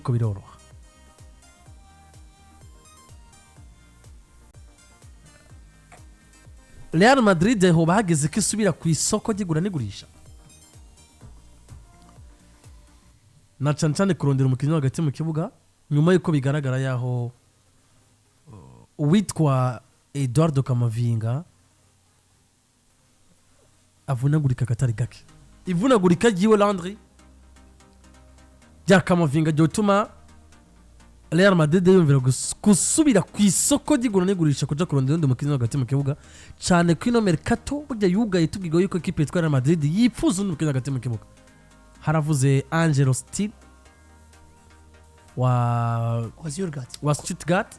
biriko biroroha. Real Madrid ho bahageze ko isubira ku isoko ry'igura n'igurisha na cyane kurondera umukinnyi hagati mu kibuga nyuma yuko bigaragara yaho uwitwa Eduardo Camavinga avunagurika katari gake ivunagurika giwe Landry ya Camavinga ryotuma Real Madrid yumvira gusubira ku isoko ry'igura n'igurisha kuja kurondera undi mukinnyi hagati mu kibuga cyane ko ino mercato burya yugaye tugigo yuko equipe yitwa Real Madrid yipfuza undi mukinnyi hagati mu kibuga. Haravuze Angelo Steel wa Stuttgart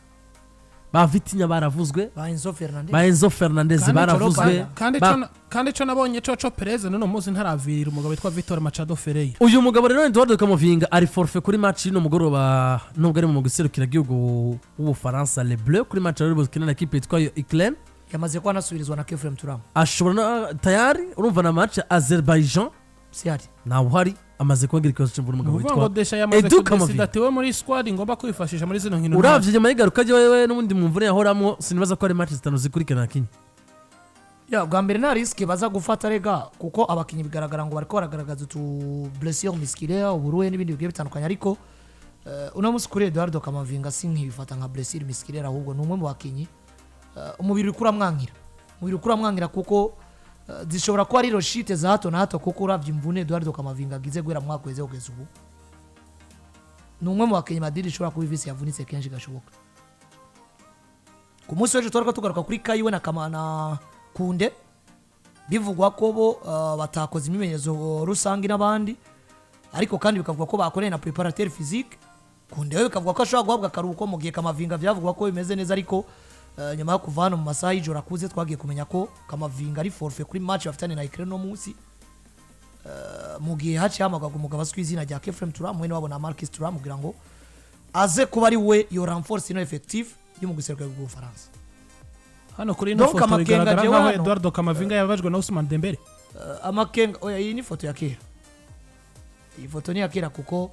ba Vitinha baravuzwe ba Enzo Fernandez baravuzwe kandi cyo nabonye cyo Perez none muzi ntaravirira umugabo witwa Vitor Machado Ferreira. Uyu mugabo rero Eduardo Camavinga ari forfait kuri match ino mugoroba nubwo ari mu guserukira gihugu w'Ubufaransa Les Bleus kuri match rero bukina na equipe yitwa Eclair yamaze kwa nasubirizwa na Kefrem Turam ashobora tayari urumva na match Azerbaijan siari na uhari amaze kongera ikibazo cy'imvura umugabo witwa Edu Camavinga atiwe muri squad ngomba kwifashisha muri zino nkino. Uravye nyuma yigaruka je wewe n'ubundi mu mvune yahoramo sinibaza ko ari match zitanu zikurikirana kinyi ya bwa mbere na risk baza gufata rega kuko abakinyi bigaragara ngo bariko baragaragaza tu blessure musculaire uburuhe n'ibindi bigiye bitandukanye ariko uno musi kuri Eduardo Camavinga sinkibifata nka blessure musculaire ahubwo n'umwe mu bakinyi umubiri ukura mwankira kuko zishobora kuba ari roshite za hato na hato kuko uravye imvune Eduardo Camavinga agize gwera mwaka weze kugeza ubu numwe mu bakenye Madrid ishobora kuba ivisi yavunitse kenshi gashoboka. Ku munsi w'ejo twariko tugaruka kuri Kayiwe na Kamana Kunde bivugwa ko bo batakoze imimenyezo rusangi n'abandi ariko kandi bikavuga ko bakoreye na préparateur physique. Kunde we bikavuga ko ashobora guhabwa karuko mu gihe Camavinga byavugwa ko bimeze neza ariko nyuma yo kuvana mu masaha y'ijoro akuze twagiye kumenya ko Camavinga ari forfait kuri match bafitanye na Ukraine no munsi mu gihe haci hamagaga umugabo azwi izina rya Kefrem Turam mwene wabo na Marcus Turam kugira ngo aze kuba ari we yo renforce no effectif yo mu guserukira bw'u Faransa. Hano kuri ino foto bigaragara nkaho Eduardo Camavinga yabajwe na Ousmane Dembele. Amakenga oya iyi ni foto ya kera. Iyi foto ni ya kera kuko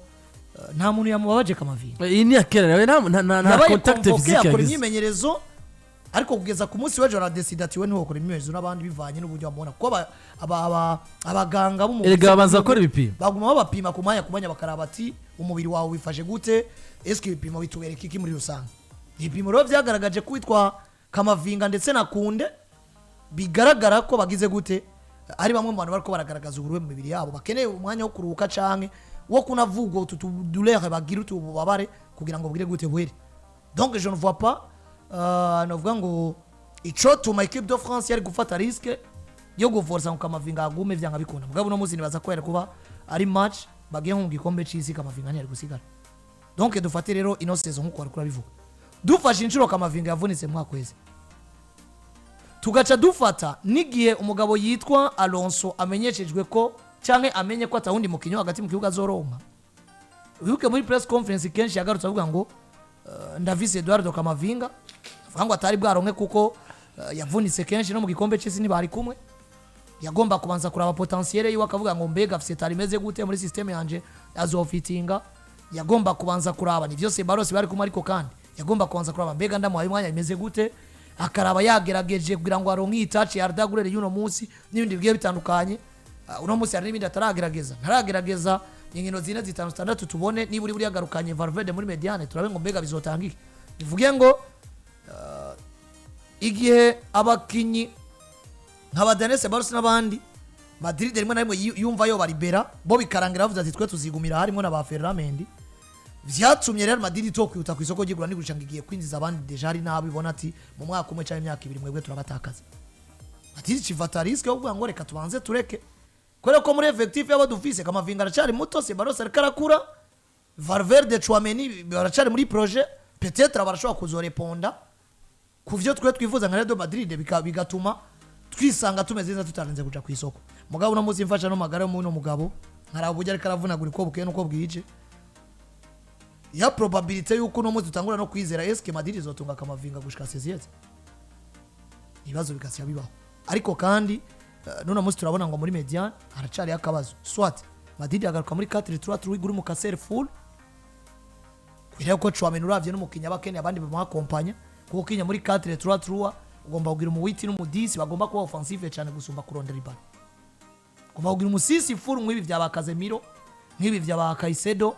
nta muntu yamubabaje Camavinga. Iyi ni ya kera na contact physique yakora imyimenyerezo ariko kugeza ku munsi w'ejo radesida ati we ntiwokora imyimenyerezo n'abandi bivanye n'uburyo bamubona kuko abaganga b'umubiri erega baza gukora ibipimo baguma babapima ku mwanya bakaraba ati umubiri wawe wifashe gute eske ibipimo bitubereka iki muri rusange. Ibipimo rero byagaragaje kwitwa Camavinga ndetse na Kunde bigaragara ko bagize gute ari bamwe mu bantu bariko baragaragaza uburuhe mu mibiri yabo bakeneye umwanya wo kuruhuka canke wo kunavugwa utudouleur bagira utubabare kugira ngo bwire gute buhere. Donc je ne vois pas novuga ngo ico tuma équipe de France yari gufata risque yo guforsa ngo Camavinga agume vyanga bikunda mugabo no muzi nibaza ko yari kuba ari match bagiye mu gikombe c'isi Camavinga ntiyari gusigara. Donc dufate rero ino saison nkuko ari kurabivuga dufashe inshuro Camavinga yavunitse mwaka kwezi tugaca dufata nigiye umugabo yitwa Alonso amenyeshejwe ko canke amenye ko atawundi mukinyo hagati mu kibuga zoronka. Uyuke muri press conference kenshi yagarutse avuga ngo ndavise Eduardo Camavinga avuga ngo atari bwaronke kuko yavunitse kenshi no mu gikombe cy'isi ni bari kumwe yagomba kubanza kuraba potentiel yiwe akavuga ngo mbega afise tarimeze gute muri system yanje azofitinga yagomba kubanza kuraba ni byose barose bari kumwe ariko kandi yagomba kubanza kuraba mbega ndamuhaye umwanya imeze gute akaraba yagerageje kugira ngo aronke itaci yardagurere yuno munsi n'ibindi bigiye bitandukanye. Uno munsi hari n'ibindi ntaragerageza inkino zine zitanu standatu tubone niburi buri yagarukanye Valverde muri Mediane turabe ngo mbega bizotangike bivuge ngo igihe abakinyi nk'abadanese Barca n'abandi Madrid rimwe na rimwe yumva yo baribera bo bikarangira bavuze ati twe tuzigumira harimo na ba Ferramendi vyatumye Real Madrid tokwihuta ku isoko ry'igura n'igurisha ngiye kwinjiza abandi deja ari nabo ibona ati mu mwaka umwe cyangwa imyaka ibiri mwebwe turabatakaza ati civata risque yo kuvuga ngo reka tubanze tureke kore ko muri effectif yabo dufise Camavinga aracari muto se Barca arikarakura Valverde Chouameni baracari muri projet peut-être abarashobora kuzoreponda kuvyo twe twifuza nka Real Madrid bigatuma twisanga tumeze neza tutarenze kuja ku isoko mugabo no muzi mfasha no magara mu no mugabo nkarabujya ariko aravunagura ko bukeye nuko bwije ya probability yuko no muzi tutangura no kwizera eske Madrid izotunga Camavinga gushika 16 ibibazo bikasiya bibaho ariko kandi none muzi turabona ngo muri Mediane haracari akabazo soit Madrid agaruka muri 4-3-3 iguri mu kasere full bireba ko Chouameni uravye n'umukinya bakeneye abandi bamuakompanya kuko kinya muri 4-3-3 ugomba kugira umuwiti n'umudisi bagomba kuba offensive cyane gusumba kurondera ibara ugomba kugira umusisi full nk'ibi vya Casemiro nk'ibi vya Caicedo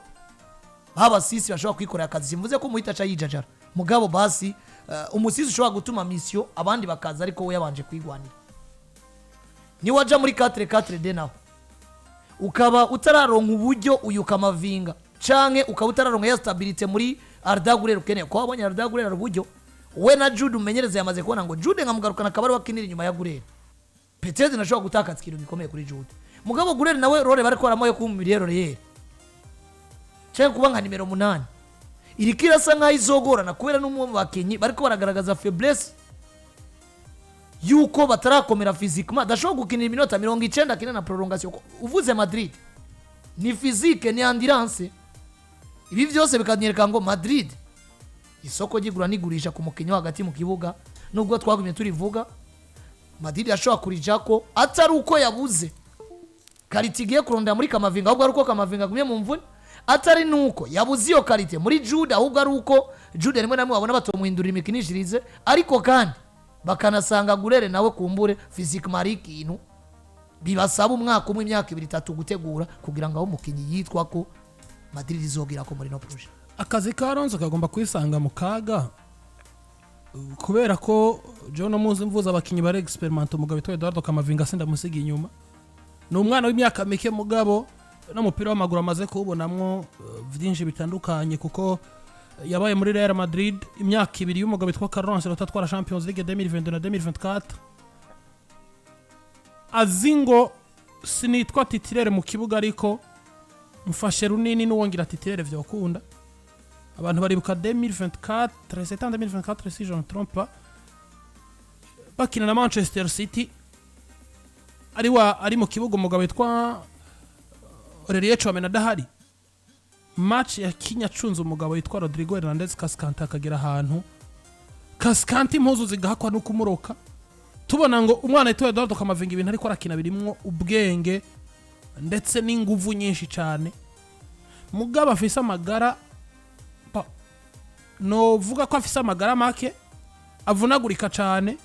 baba sisi bashobora kwikorera akazi simvuze ko muhita cha yijajara mugabo basi umusisi ushobora gutuma mission abandi bakaza ariko we yabanje kwigwanira ni waja muri 4-4 naho ukaba utararonka uburyo uyu Camavinga canke ukaba utararonka ya stability muri Arda Güler ukeneye ko abonye Arda Güler uburyo we na Jude umenyereza yamaze kubona ngo Jude nkamugarukana kabari wakinira inyuma ya Güler Petete nashobora gutakaza ikintu gikomeye kuri Jude mugabo Güler nawe role bari ko aramoye ku miliyero rero cyangwa kuba nka nimero 8 irikira sa nka izogorana kubera n'umwe mu bakinyi bariko baragaragaza faiblesse yuko batarakomera physiquement dashobora gukinira iminota 90 akina na prolongation uvuze Madrid ni physique ni endurance ibi byose bikanyereka ngo Madrid isoko gigura nigurisha ku mukinyi hagati mu kibuga nubwo twagumye turivuga Madrid yashobora kurijako atari uko yabuze karitigiye kurondera muri Camavinga ahubwo ari uko Camavinga gumye mu mvune atari nuko yabuze iyo karite muri Jude ahubwo ari uko Jude rimwe namwe babona batomuhindurira imikinishirize ariko kandi bakanasanga Güler nawe kumbure physique marikintu bibasaba umwaka umwe imyaka 2-3 gutegura kugira ngo aho umukinyi yitwa ko Madrid izogira ko muri no projet akazi ka Alonso kagomba kwisanga mu kaga kubera ko John Muzi mvuza abakinyi bare experiment umugabo witwa Eduardo Camavinga senda musigi inyuma no umwana w'imyaka mike mugabo no mupira w'amaguru amaze kubonamwo vyinshi bitandukanye kuko yabaye muri Real Madrid imyaka 2 y'umugabo witwa Carlo Ancelotti atwara Champions League 2022 na 2024 azingo sinitwa titulaire mu kibuga ariko mfashe runini n'uwongira titulaire vyokunda abantu baribuka 2024 2024 si je ne trompe pas bakina na Manchester City ari mu kibuga umugabo witwa Chouameni adahari match ya Kinya cunze umugabo witwa Rodrigo Hernandez Cascante akagera ahantu Cascante impuzu zigahakwa no kumuroka tubona ngo umwana witwa Eduardo Camavinga ibintu ariko arakina birimwo ubwenge ndetse n'inguvu nyinshi cyane mugabo afise amagara no vuga ko afise amagara make avunagurika cyane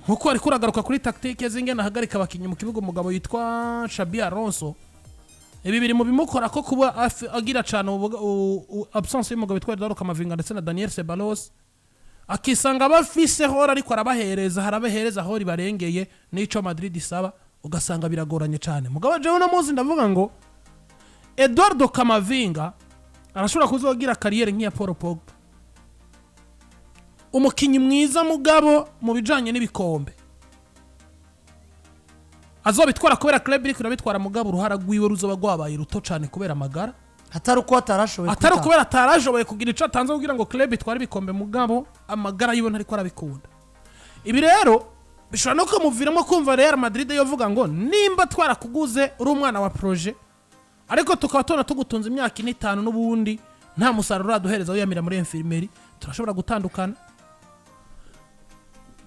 nkuko ari kuragaruka kuri tactique zingena hagarika abakinyi mu kibuga umugabo yitwa Xabi Alonso ibi biri mu bimukora ko kuba agira cyane absence y'umugabo witwa Eduardo Camavinga ndetse na Daniel Ceballos akisanga bafise hora ariko harabahereza hori barengeye n'ico Madrid isaba ugasanga biragoranye cyane mugabo je uno muzi ndavuga ngo Eduardo Camavinga arashobora kuzogira kariyere nk'iya Paul Pogba umukinyi mwiza mugabo mu bijanye n'ibikombe azobitwara kubera club iri kurabitwara mugabo uruhara rwiwe ruzoba rwabaye ruto cyane kubera amagara atari uko atarashoboye kugira ico atanze kugira ngo club itware ibikombe mugabo amagara yiwe ntari ko arabikunda ibi rero bishobora no kumuviramo kumva Real Madrid yovuga ngo nimba twarakuguze uri umwana wa projet ariko tukaba tona tugutunze imyaka 5 n'ubundi nta musaruro uraduhereza uyamira muri infirmerie turashobora gutandukana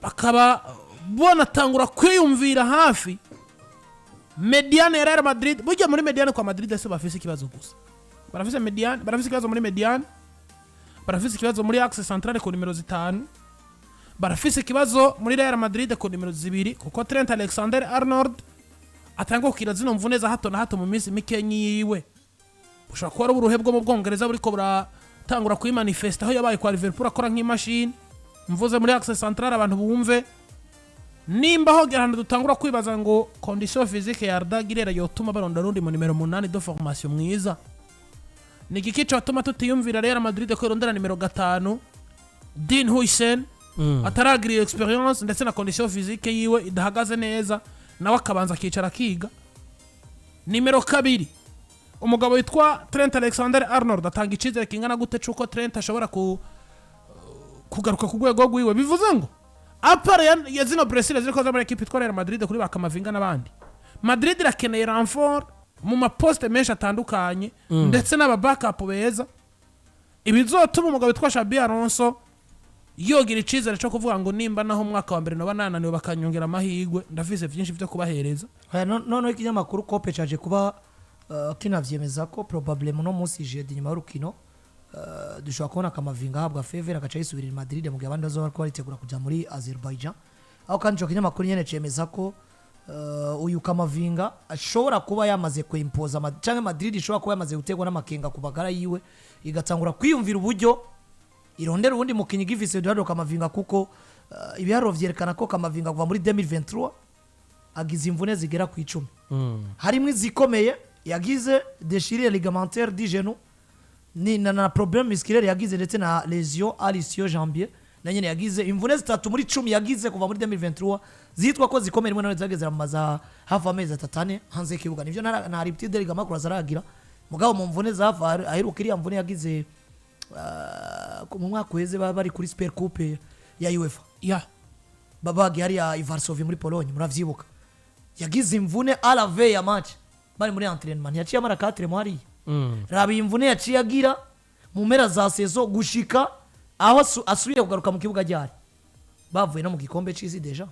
bakaba bona tangura kwiyumvira hafi mediane ya Real Madrid burya muri mediane kwa Madrid ese bafise ikibazo gusa barafise mediane barafise ikibazo muri mediane barafise ikibazo muri axe centrale ku numero 5 barafise ikibazo muri Real Madrid ku numero 2 kuko Trent Alexander-Arnold atanga kukira zino mvune za hato na hato mu minsi mikenyi yiwe ushaka ko ari uruhe bwo mu Bwongereza buriko buratangura kuyimanifesta aho yabaye kwa Liverpool akora nk'imashini mvuze muri axe centrale abantu bumve nimba ho geranda dutangura kwibaza ngo condition physique ya Arda Güler yotuma baronda rundi mu numero 8 de formation mwiza ni iki cyo atuma tutiyumvira Real Madrid ko irondera numero 5 Dean Huijsen ataragira experience ndetse na condition physique yiwe idahagaze neza nawe akabanza kicara kiga numero 2 umugabo witwa Trent Alexander-Arnold atanga icizere kingana gute cuko Trent ashobora kugaruka ku rwego rwiwe bivuze ngo apara ya zino Brazil ziriko za muri equipe itwara Real Madrid kuri Camavinga n'abandi Madrid irakeneye renfort mu maposte menshi atandukanye ndetse n'aba backup beza ibizotuma umugabo witwa Xabi Alonso yogira icizere cyo kuvuga ngo nimba naho umwaka wa mbere no banananiwe bakanyongera amahigwe ndafise byinshi byo kubahereza none ikinyamakuru Kope caje kuba kinavyemeza ko probablement no munsi jeudi nyuma y'urukino dushobora kubona Camavinga ahabwa favor agaca yisubirira Madrid mu gihe abandi bazoba bariko baritegura kuja muri Azerbaijan aho kandi ico kinyamakuru nyene cemeza ko uyu Camavinga ashobora kuba yamaze kuimpoza canke Madrid ishobora kuba yamaze gutegwa n'amakenga ku bagara yiwe igatangura kwiyumvira uburyo irondera ubundi mukinyi Givise Eduardo Camavinga kuko ibiharuro vyerekana ko Camavinga kuva muri 2023 agize imvune zigera ku 10 harimwe zikomeye yagize déchirure ligamentaire du genou ni na problème musculaire yagize ndetse na lésion à l'ischio jambier na nyene yagize imvune zitatu muri 10 yagize kuva muri 2023 zitwa ko zikomeye rimwe na rimwe zageze amaza hafi amezi atatane hanze y'ikibuga nivyo na rupture de ligament croisé aragira mugabo mu mvune zafa aheruka iriya mvune yagize mu mwaka weze bari kuri Super Coupe ya UEFA babagi hari ya Varsovie muri Pologne muravyibuka yagize imvune à la veille ya match bari muri entraînement yaciye amara 4 mwari rabi imvune yaciye agira mu mpera za saison gushika aho asubire kugaruka mu kibuga ryari bavuye no mu gikombe c'isi deja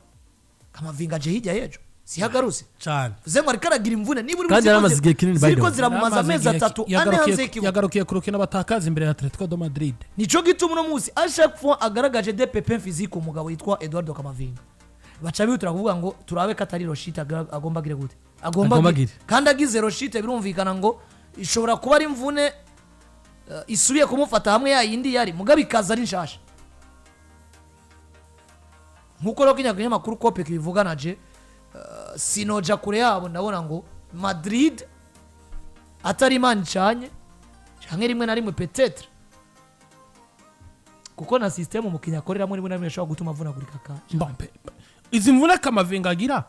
Camavinga je hirya yejo sihagaruse cyane zemwe ariko aragira imvune niba uri kandi yaramaze igihe kinini by the ziko way ziramumaza amezi atatu ane hanze y'ikibuga yagarukiye ku rukino batakaza imbere ya Atletico de Madrid nico gituma uno munsi à chaque fois agaragaje des pépins physiques umugabo yitwa Eduardo Camavinga baca bihutura kuvuga ngo turabe katari Roshite agomba gire gute agomba gire kandi agize Roshite birumvikana ngo ishobora kuba ari imvune isubiye kumufata hamwe ya yindi yari mugabe ikaza ari nshasha nkuko rero kinyaga makuru kope kibivuganaje sinoja kure yabo ndabona ngo Madrid atari man cyanye canke rimwe na rimwe peut-être kuko na system mu kinyakorera muri rimwe ashobora gutuma avunagurika ka izi mvune Camavinga agira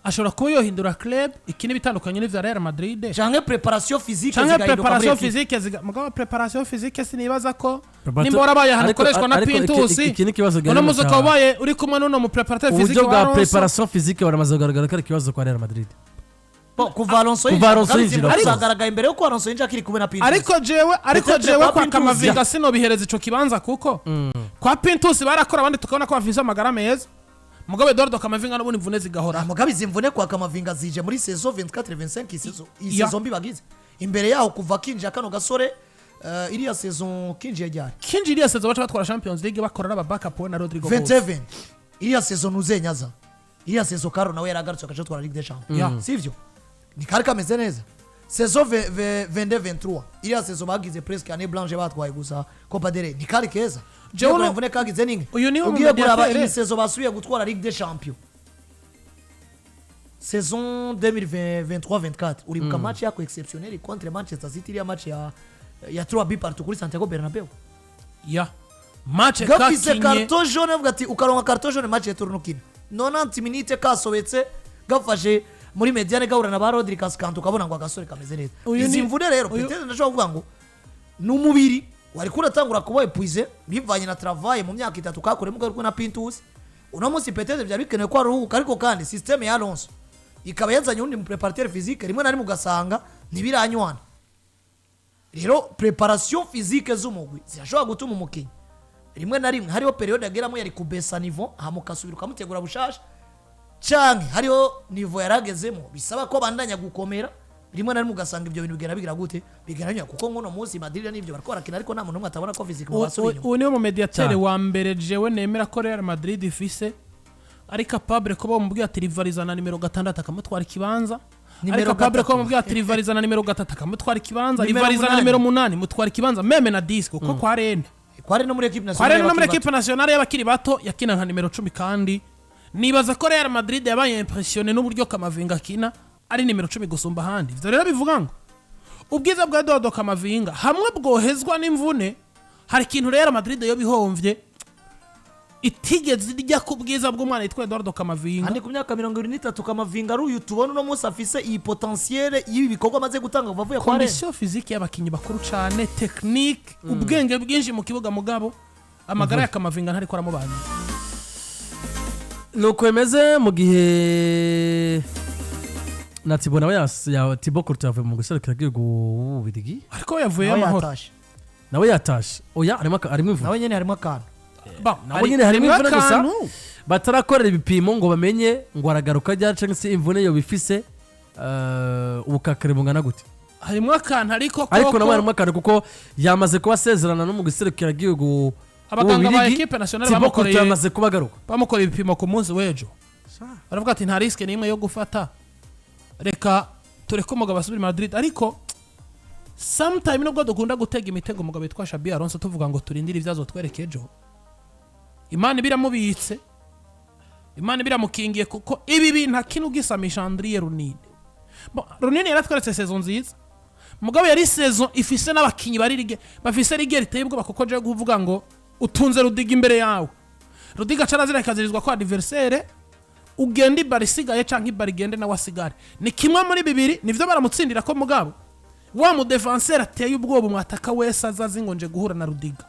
ashobora kuba yohindura club ikindi bitandukanye n'ivya Real Madrid canke preparation physique mugabo preparation physique sinibaza ko nimba warabaye hano koreshwa na Pintus uno muzuka wabaye uri kumwe n'uno mu preparateur physique uburyo bwa preparation physique baramaze kugaragara ko ari ikibazo kwa Real Madrid kuva Alonso yinjira azagaragaye imbere yo ko Alonso yinjira akiri kumwe na Pintus ariko jewe kwa Camavinga sino bihereza ico kibanza kuko kwa Pintus barakora abandi tukabona ko bafise amagara meza mugabe Eduardo Camavinga n'ubundi imvune zigahora mugabe izimvune kwa Camavinga zije muri saison 24-25 saison bibagize imbere yaho kuva kinjira kano gasore iriya saison kinjira ryari iriya saison bacha batwara Champions League bakora aba backup na Rodrigo 27 iriya saison uzenyaza iriya saison Karo nawe yaragarutse akaje twara Ligue des Champions sivyo ni kari kameze neza saison 22-23 iriya saison bagize presque année blanche batwaye gusa Copa del Rey ni kari keza jewe mvune kagize ninge ugiye kuraba iyi saison basubiye gutwara Ligue des Champions saison 2023-24 uribuka match yako exceptionnel contre Manchester City iriya match ya 3-2 partout kuri Santiago Bernabeu match gafise carton jaune avuga ati ukaronka carton jaune match y'eturno kino 90 minutes kasobetse gafashe muri mediane gahura na ba Rodri Cascanto ukabona ngo agasore kameze neza izi mvune rero peut-être ndashobora kuvuga ngo n'umubiri wari kuratangura kuba epuize bivanye na travail mu myaka 3 kakore mugaruko na Pintus uno munsi peut-être byari bikenewe ko aruhuka ariko kandi systeme ya Alonso ikaba yazanye undi mu préparateur physique rimwe na rimwe ugasanga ntibiranywana rero préparation physique z'umugwi zirashobora gutuma umukinyi rimwe na rimwe hariho periode yageramo yari kubesa niveau hamukasubira ukamutegura bushasha canke hariho niveau yaragezemo bisaba ko bandanya gukomera rimwe na rimwe ugasanga ibyo bintu bigera bigira gute bigeranya kuko ngono munsi Madrid n'ibyo bariko barakina ariko nta muntu umwe atabona ko physique mu basubinyo uwo niwo mu mediateur wa mbere jewe nemera ko Real Madrid ifise ari capable ko bamubwira ati rivaliza na numero 6 akamutwara ikibanza ari capable ko bamubwira ati rivaliza na numero 3 akamutwara ikibanza rivaliza na numero 8 mutwara ikibanza meme na disco kuko kwa Rene no muri equipe nationale y'abakiri bato yakina nka numero 10 kandi nibaza ko Real Madrid yabaye impressionné n'uburyo Camavinga akina ari numero 10 gusumba handi ivyo rero bivuga ngo ubwiza bwa Eduardo Camavinga hamwe bwohezwa n'imvune hari ikintu Real Madrid yo bihomvye itigeze rijya ku bwiza bw'umwana yitwa Eduardo Camavinga andi ku myaka 23 Camavinga ari uyu tubona no munsi afise iyi potentiel y'ibi bikorwa amaze gutanga bavuye kwa Rene condition physique y'abakinyi bakuru cyane technique ubwenge bwinshi mu kibuga mugabo amagara ya Camavinga ntari koramo bandi nuko emeze mu gihe na Thibaut nawe ya Thibaut Courtois mu guserukira igihugu Ubirigi ariko yavuye amahoro nawe yatashe oya arimo imvune nawe nyene harimo akantu nawe nyene harimo imvune gusa batarakorera ibipimo ngo bamenye ngo aragaruka ryari canke se imvune yo bifise ubukakare bungana gute harimo akantu ariko ariko nawe harimo akantu kuko yamaze kuba asezerana no mu giserukira gihugu abaganga ba equipe nationale yamaze kubagaruka bamukoreye ibipimo ku munsi w'ejo baravuga ati nta risk n'imwe yo gufata reka tureke umugabo asubira Madrid ariko sometime nubwo dukunda gutega imitego umugabo yitwa Xabi Alonso tuvuga ngo turindire ivyazo twereke ejo Imana biramubitse Imana biramukingiye kuko ibi bintu akinu gisamisha Landry Runini yaratweretse saison nziza mugabo yari saison ifise n'abakinyi bari bafise lige riteye ubwo kuko je kuvuga ngo utunze Rudiga imbere yawe Rudiga carazira kazirizwa ko adversaire ugenda ibarisigaye canke ibarigende na wasigare ni kimwe muri bibiri nivyo baramutsindira ko mugabo wa mu defenseur ateye ubwoba umwataka wese azazingonje guhura na Rudiga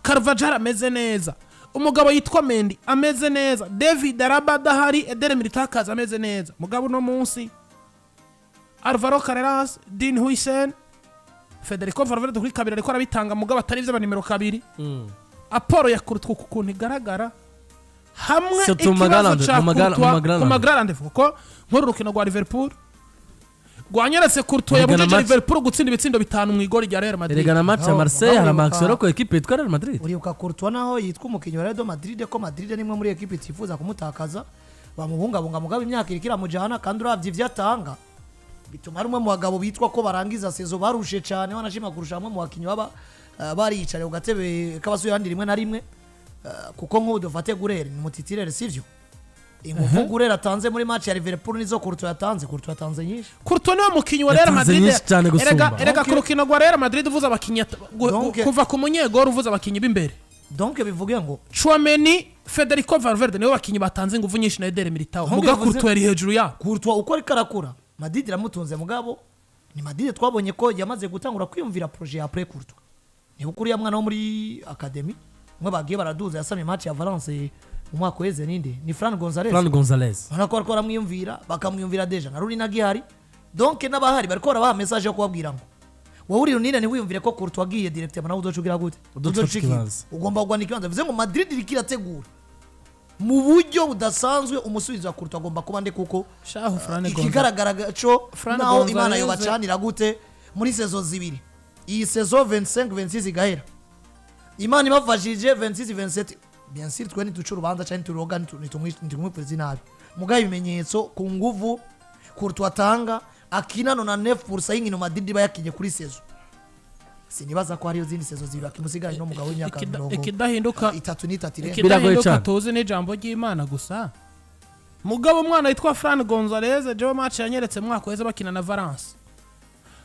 Carvajal ameze neza umugabo yitwa Mendy ameze neza David Alaba dahari Eder Militao ameze neza mugabo no munsi Alvaro Carreras Dean Huijsen Federico Valverde kuri kabiri ariko arabitanga mugabo atari ivyo ba nimero kabiri Apollo yakurutwa ku kuntu igaragara hamwe ikibazo cya Magrand kuko nkuru rukino rwa Liverpool rwanyeretse Courtois yabujije Liverpool gutsinda ibitsindo 5 mu igori rya Real Madrid erega na match ya Marseille hari Maxwell ko equipe yitwa Real Madrid uribuka Courtois naho yitwa umukinyi wa Real Madrid ko Madrid nimwe muri equipe itifuza kumutakaza bamubungabunga mugabo imyaka irikira mujana kandi uravye ivyatanga bituma ari umwe mu bagabo bitwa ko barangiza sezo barushe cyane wanashima kurusha hamwe mu bakinyi baba bariyicare ku gatebe kabasuye handi rimwe na rimwe kuko nk'udufate Gurere ni mutitirere sivyo ingufu Gurere atanze muri match ya Liverpool nizo Courtois yatanze nyinshi Courtois ni umukinyi wa Real Madrid erega ku rukino rwa Real Madrid uvuza abakinyi kuva ku munyegoro uvuza abakinyi b'imbere donc bivuge ngo Chouameni Federico Valverde nibo bakinyi batanze ingufu nyinshi na Eder Militao muga Courtois yari hejuru ya Courtois uko ari karakura Madrid iramutunze mugabo ni Madrid twabonye ko yamaze gutangura kwiyumvira projet ya après Courtois ni ukuri ya mwana wo muri academy mwe bagiye baraduza yasamye match ya Valence mu mwaka weze ninde ni Fran Gonzalez banako baramwiyumvira bakamwiyumvira deja na Runini agihari donc n'abahari bariko barabaha message yo kubabwira ngo wowe uri Runini ni wiyumvire ko Courtois agiye directement nawe uzocugira gute ugomba kugwana ikibanza bivuze ngo Madrid irikirategura mu buryo budasanzwe umusubizo wa Courtois agomba kuba nde kuko ikigaragara cyo naho Imana yo bacanira gute muri saison zibiri iyi saison 25-26 igahera Imana ibafashije 26-27 bien sûr twe nituca urubanza cyane turoga nitumwipfuriza nabi mugaye ibimenyetso ku nguvu Courtois atanga akina nona 9% y'inkino Madrid bayakinye kuri saison sinibaza ko hariyo zindi saison zibiri akimusigaye no mugabo w'imyaka 30 ikidahinduka 33 ikidahinduka toze n'ijambo ry'Imana gusa mugabo umwana yitwa Fran Gonzalez je match yanyeretse mwaka weze bakina na Valence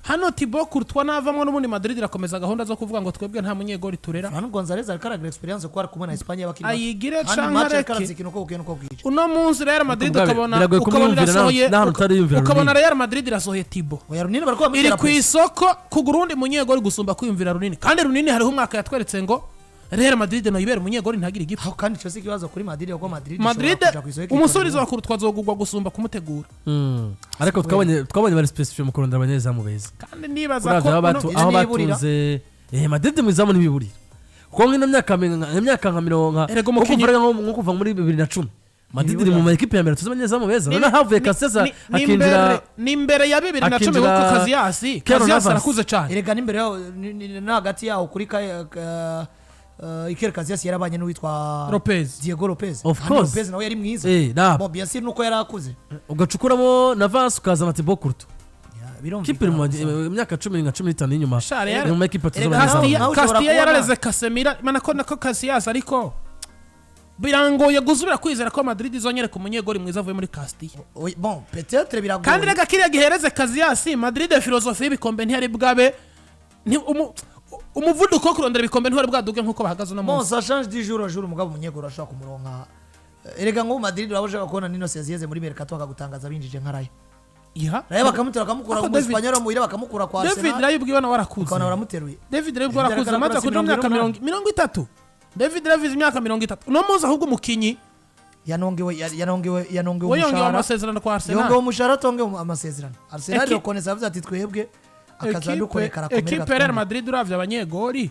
hano Thibaut Courtois navamwe n'ubundi Madrid irakomeza gahunda zo kuvuga ngo twebwe nta munyegori turera Fran Gonzalez arikaragira experience ko ari kumwe na Espagne bakina ayigire canke uko uno munsi Real Madrid ukabona Real Madrid irasohoye Thibaut iri ku isoko kugura undi munyegori gusumba kwiyumvira Runini kandi Runini hariho umwaka yatweretse ngo Real Madrid no yibera munyegori ntagira igifu kandi cyo kibazo kuri Madrid ko Madrid umusubirizo wa Courtois azogugwa gusumba kumutegura ariko twabonye bari specific mu kurondera abanyezamu beza kandi nibaza ko aho batunze Madrid mu izamu nibiburira kuko ngino myaka nka 40 kuva muri 2010 Madrid iri mu equipe ya mbere tuzi abanyezamu beza none havuye Casillas akinjira ni imbere ya 2010 kuko Casillas arakuze cyane erega n'imbere yaho hagati yaho kuri Iker Casillas yarabanye n'uwitwa Diego Lopez Lopez nawe yari mwiza bon bien sûr nuko yarakuze ugacukuramo Navas ukazana Thibaut Courtois kipe mu myaka 10-15 y'inyuma mu equipe tuzobana Castilla yarareze Casemiro nako Casillas ariko birangoye gusubira kwizera ko Madrid izonyere ku munyegori mwiza avuye muri Castilla bon peut-être biragoye kandi rega kiriya gihereze Casillas Madrid philosophie y'ibikombe ntiyari bwabe umuvuduko kurondera ibikombe ntwari bwaduge nkuko bahagaze no munsi ça change du jour au jour umugabo munyegoro ashaka kumuronka erega ngo Madrid baje bakona nino Sezieze muri Mercato akagutangaza binjije nkaraye raye bakamutera bakamukura mu Espanyol mu ire bakamukura kwa Arsenal David Rayo ubwiwe na warakuze ukabona baramuteruye David Rayo warakuze maze kuja mu myaka 30 David Rayo imyaka 30 no muza ahubwo mukinyi yanongewe umushahara amasezerano kwa Arsenal yongewe umushahara tongewe amasezerano Arsenal yokoneza avuze ati twebwe akazadukorekara komera equipe Real Madrid uravye abanyegori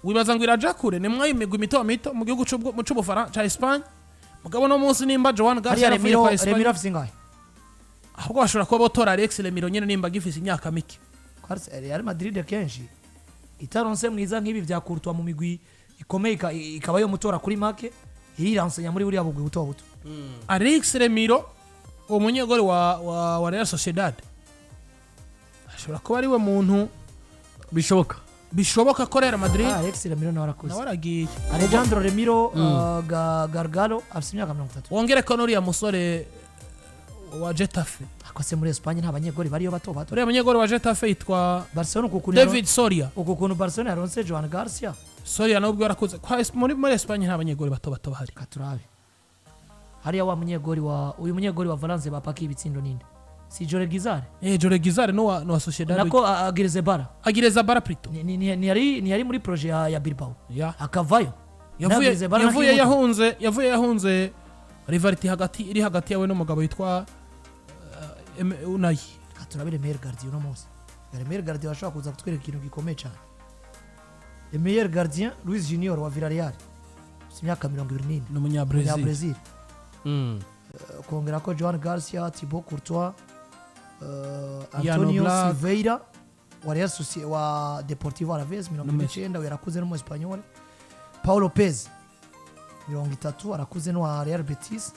wibaza ngo iraja kure ni mwayimigwa mito mu gihugu c'Ubufaransa ca Espagne mugabo no munsi nimba Joan Garcia Remiro afise ngahe ahubwo bashobora kuba botora Alex Remiro nyene nimba gifise imyaka mike. Real Madrid kenshi itaronse mwiza nk'ibi vyakurutwa mu migwi ikomeye ikaba yo mutora kuri make iriransenya muri buriya bugwi buto buto. Alex Remiro umunyegori wa Real Sociedad ashobora kuba ari we muntu bishoboka ko Real Madrid. Alex Remiro nawe arakuze. Nawe aragiye. Alejandro Remiro Gargalo afite imyaka 30. Wongere ko nuriya musore wa Getafe akose muri Espagne nta banyegori bariyo bato bato. Uriya munyegori wa Getafe yitwa Barcelona David Soria. Ukuntu Barcelona yaronse Joan Garcia. Soria nawe ubwo yarakuze. Muri Espagne nta banyegori bato bahari. Katurabe. Hariya wa munyegori uyu munyegori wa Valence bapaki ibitsindo ninde? Si Jore Gizare? Jore Gizare no wa Sociedad. Nako Agirezebara. Agirezebara plutôt. Ni yari muri projet ya Bilbao. Yeah. Akavayo. Yavuye yahunze rivality iri hagati yawe n'umugabo yitwa Unai. Katurabire meilleur gardien no munsi. Le meilleur gardien washaka kuza kutwereka ikintu gikomeye cyane. Le meilleur gardien Luis Junior wa Villarreal. Imyaka 24 n'umunyabrazil. Kongera ko Joan Garcia, Thibaut Courtois, Antonio Silveira wa Real Sociedad wa Deportivo Alaves 19 yarakuze no Espanyol. Paulo Lopez 30 arakuze no wa Real Betis.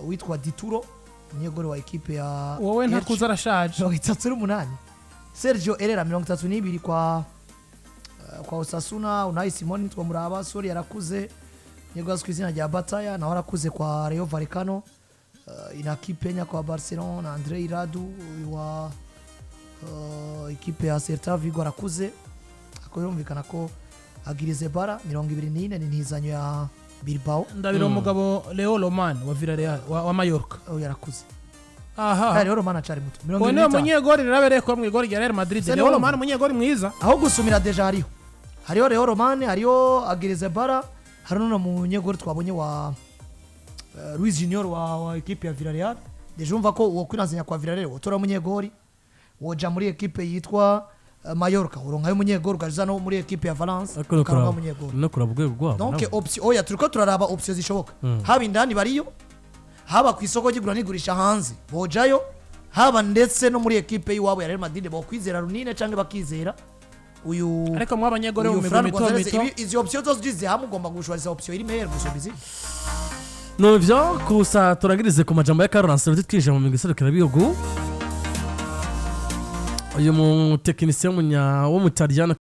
Witwa Dituro umunyegori wa ekipe ya wowe ntakuze arashaje 38. Sergio Herrera 32 kwa Osasuna. Unai Simon twa muraba sori yarakuze yegwa izina rya Bataya naho arakuze kwa Rayo Vallecano. Ina kipe nya kwa Barcelona. Andrei Radu wa ekipe ya Celta Vigo arakuze akoyumvikana ko Agirezebara 24 ni ntizanyo ya Bilbao. Ndabira umugabo Leo Roman wa Villarreal wa Mallorca yarakuze. Aha Leo Roman acari muto. One umunyegori rabereye ko mwigori rya Real Madrid. Leo Roman umunyegori mwiza aho gusumira deja hariho Leo Roman, hariho Agirezebara, hari no munyegori twabonye wa Luis Junior wa ekipe ya Villarreal. Deja umva ko uwo kwinazanya kwa Villarreal utora munyegori woja muri ekipe yitwa Mallorca uronka y'umunyegori ugaza no muri ekipe ya Valence ukaronka umunyegori no kurabugwe gwabo. Donc option turiko turaraba option zishoboka. Haba indani bariyo, haba ku isoko ry'igura n'igurisha hanze bojayo, haba ndetse no muri ekipe yiwabo ya Real Madrid bo kwizera runine canke bakizera uyu. Ariko mu abanyegori mu migwi mito izi option zose zize hamwe ugomba gushwariza option iri meilleur gusubiza. Novyo kusa turagirize ku majambo ya Carlo Ancelotti twinjira mu migwi serukira bihugu. Uyu mu technicien wo mu Taliyana